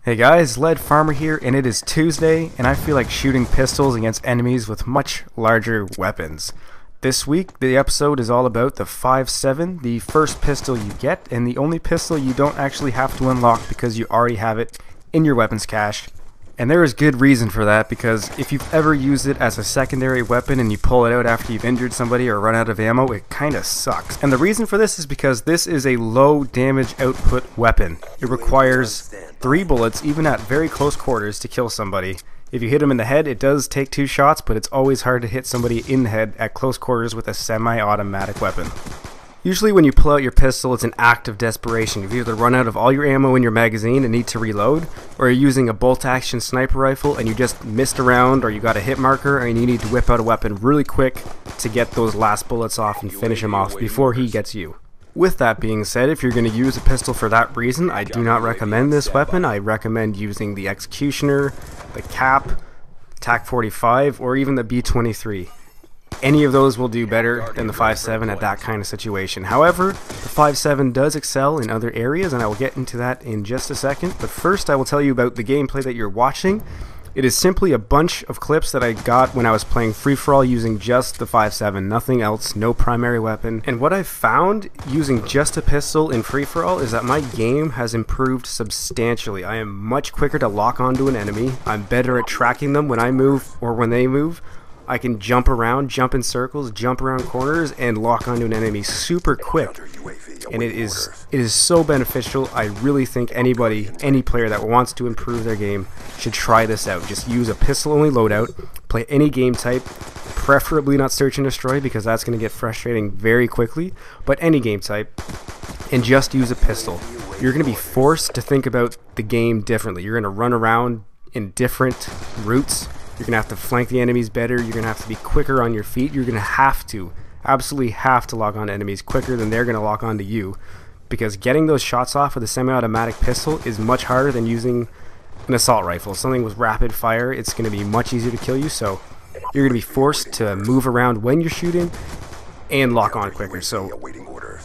Hey guys, Lead Farmer here, and it is Tuesday, and I feel like shooting pistols against enemies with much larger weapons. This week, the episode is all about the 5.7, the first pistol you get, and the only pistol you don't actually have to unlock because you already have it in your weapons cache. And there is good reason for that, because if you've ever used it as a secondary weapon and you pull it out after you've injured somebody or run out of ammo, it kinda sucks. And the reason for this is because this is a low damage output weapon. It requires 3 bullets, even at very close quarters, to kill somebody. If you hit them in the head, it does take 2 shots, but it's always hard to hit somebody in the head at close quarters with a semi-automatic weapon. Usually when you pull out your pistol, it's an act of desperation. You've either run out of all your ammo in your magazine and need to reload, or you're using a bolt-action sniper rifle and you just missed a round, or you got a hit marker and you need to whip out a weapon really quick to get those last bullets off and finish him off before he gets you. With that being said, if you're going to use a pistol for that reason, I do not recommend this weapon. I recommend using the Executioner, the Cap, TAC 45, or even the B23. Any of those will do better than the 5.7 at that kind of situation. However, the 5.7 does excel in other areas, and I will get into that in just a second. But first, I will tell you about the gameplay that you're watching. It is simply a bunch of clips that I got when I was playing free-for-all using just the 5.7, nothing else, no primary weapon. And what I've found using just a pistol in free-for-all is that my game has improved substantially. I am much quicker to lock onto an enemy. I'm better at tracking them when I move or when they move. I can jump around, jump in circles, jump around corners, and lock onto an enemy super quick. And it is so beneficial. I really think any player that wants to improve their game should try this out. Just use a pistol-only loadout, play any game type, preferably not search and destroy because that's going to get frustrating very quickly, but any game type, and just use a pistol. You're going to be forced to think about the game differently. You're going to run around in different routes. You're going to have to flank the enemies better. You're going to have to be quicker on your feet. You're going to have to, absolutely have to lock on enemies quicker than they're going to lock onto you. Because getting those shots off with a semi-automatic pistol is much harder than using an assault rifle. Something with rapid fire, it's going to be much easier to kill you. So you're going to be forced to move around when you're shooting and lock on quicker. So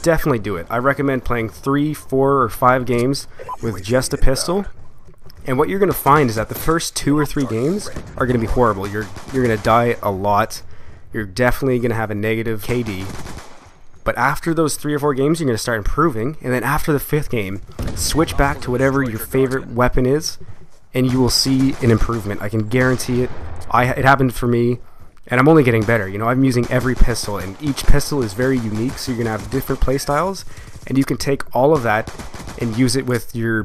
definitely do it. I recommend playing 3, 4, or 5 games with just a pistol. And what you're going to find is that the first 2 or 3 games are going to be horrible. You're going to die a lot. You're definitely going to have a negative KD. But after those 3 or 4 games, you're going to start improving. And then after the 5th game, switch back to whatever your favorite weapon is, and you will see an improvement. I can guarantee it. It happened for me, and I'm only getting better. You know, I'm using every pistol, and each pistol is very unique, so you're going to have different play styles. And you can take all of that and use it with your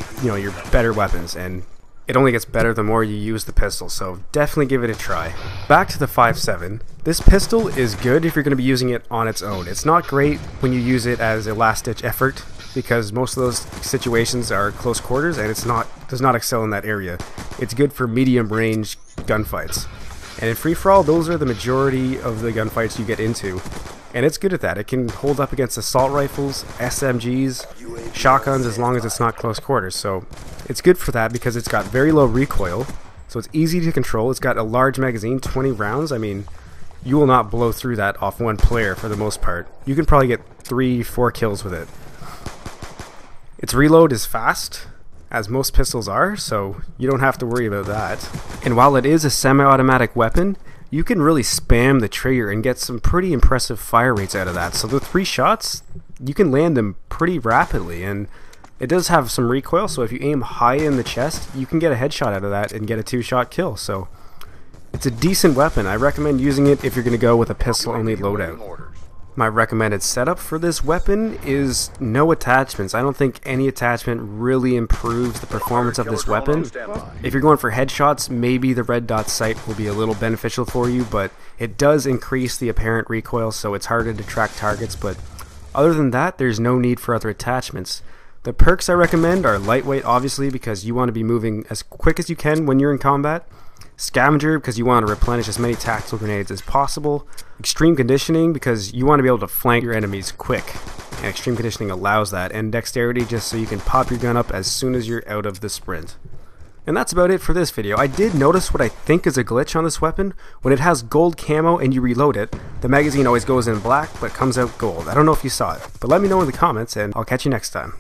better weapons, and it only gets better the more you use the pistol, so definitely give it a try. Back to the 5.7. This pistol is good if you're going to be using it on its own. It's not great when you use it as a last-ditch effort, because most of those situations are close quarters, and does not excel in that area. It's good for medium-range gunfights. And in free-for-all, those are the majority of the gunfights you get into. And it's good at that. It can hold up against assault rifles, SMGs, shotguns, as long as it's not close quarters. So it's good for that because it's got very low recoil, so it's easy to control. It's got a large magazine, 20 rounds. I mean, you will not blow through that off one player for the most part. You can probably get 3, 4 kills with it. Its reload is fast, as most pistols are, so you don't have to worry about that. And while it is a semi-automatic weapon, you can really spam the trigger and get some pretty impressive fire rates out of that. So the 3 shots, you can land them pretty rapidly, and it does have some recoil, so if you aim high in the chest, you can get a headshot out of that and get a 2-shot kill. So it's a decent weapon. I recommend using it if you're going to go with a pistol-only loadout. My recommended setup for this weapon is no attachments. I don't think any attachment really improves the performance of this weapon. If you're going for headshots, maybe the red dot sight will be a little beneficial for you, but it does increase the apparent recoil, so it's harder to track targets. But other than that, there's no need for other attachments. The perks I recommend are lightweight, obviously, because you want to be moving as quick as you can when you're in combat. Scavenger, because you want to replenish as many tactical grenades as possible. Extreme Conditioning, because you want to be able to flank your enemies quick, and Extreme Conditioning allows that. And Dexterity, just so you can pop your gun up as soon as you're out of the sprint. And that's about it for this video. I did notice what I think is a glitch on this weapon. When it has gold camo and you reload it, the magazine always goes in black but comes out gold. I don't know if you saw it, but let me know in the comments and I'll catch you next time.